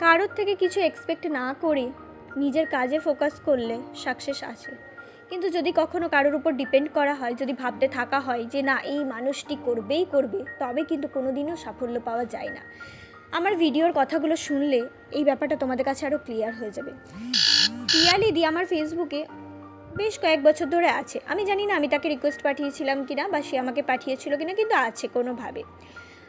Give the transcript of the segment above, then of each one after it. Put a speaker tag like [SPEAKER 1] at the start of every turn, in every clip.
[SPEAKER 1] কারোর থেকে কিছু এক্সপেক্ট না করে নিজের কাজে ফোকাস করলে সাকসেস আসে। কিন্তু যদি কখনো কারোর উপর ডিপেন্ড করা হয়, যদি ভাবতে থাকা হয় যে না এই মানুষটি করবেই করবে, তবে কিন্তু কোনো দিনও সাফল্য পাওয়া যায় না। আমার ভিডিওর কথাগুলো শুনলে এই ব্যাপারটা তোমাদের কাছে আরও ক্লিয়ার হয়ে যাবে। পিয়ালিদি আমার ফেসবুকে বেশ কয়েক বছর ধরে আছে। আমি জানি না আমি তাকে রিকোয়েস্ট পাঠিয়েছিলাম কিনা বা সে আমাকে পাঠিয়েছিল কিনা, কিন্তু আছে কোনোভাবে।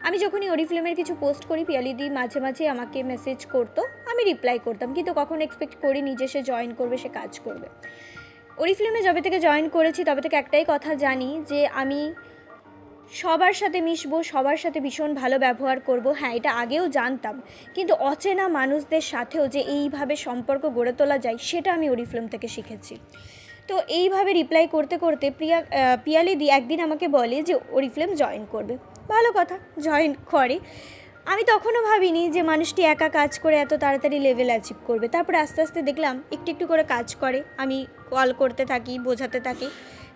[SPEAKER 1] আমি যখনই অরিফ্লেমের কিছু পোস্ট করি, পিয়ালিদি মাঝে মাঝে আমাকে মেসেজ করতো, আমি রিপ্লাই করতাম, কিন্তু কখনো এক্সপেক্ট করিনি যে সে জয়েন করবে, সে কাজ করবে। অরিফ্লেমে যবে থেকে জয়েন করেছি তবে থেকে একটাই কথা জানি যে আমি সবার সাথে মিশবো, সবার সাথে ভীষণ ভালো ব্যবহার করব। হ্যাঁ, এটা আগেও জানতাম, কিন্তু অচেনা মানুষদের সাথেও যে এইভাবে সম্পর্ক গড়ে তোলা যায় সেটা আমি অরিফ্লেম থেকে শিখেছি। তো এইভাবে রিপ্লাই করতে করতে পিয়ালিদি একদিন আমাকে বলে যে অরিফ্লেম জয়েন করবে। ভালো কথা, জয়েন করে। আমি তখনও ভাবিনি যে মানুষটি একা কাজ করে এত তাড়াতাড়ি লেভেল অ্যাচিভ করবে। তারপরে আস্তে আস্তে দেখলাম একটু একটু করে কাজ করে, আমি কল করতে থাকি, বোঝাতে থাকি,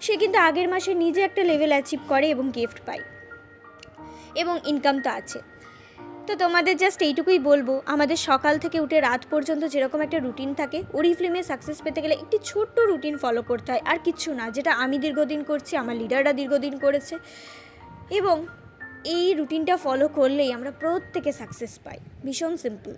[SPEAKER 1] সে কিন্তু আগের মাসে নিজে একটা লেভেল অ্যাচিভ করে এবং গিফট পায়, এবং ইনকাম তো আছে। তো তোমাদের জাস্ট এইটুকুই বলবো, আমাদের সকাল থেকে উঠে রাত পর্যন্ত যেরকম একটা রুটিন থাকে, অরিফ্লেমে সাকসেস পেতে গেলে একটি ছোট্ট রুটিন ফলো করতে হয়, আর কিচ্ছু না। যেটা আমি দীর্ঘদিন করছি, আমার লিডাররা দীর্ঘদিন করেছে, এবং এই রুটিনটা ফলো করলেই আমরা প্রত্যেকে সাকসেস পাই। ভীষণ সিম্পল।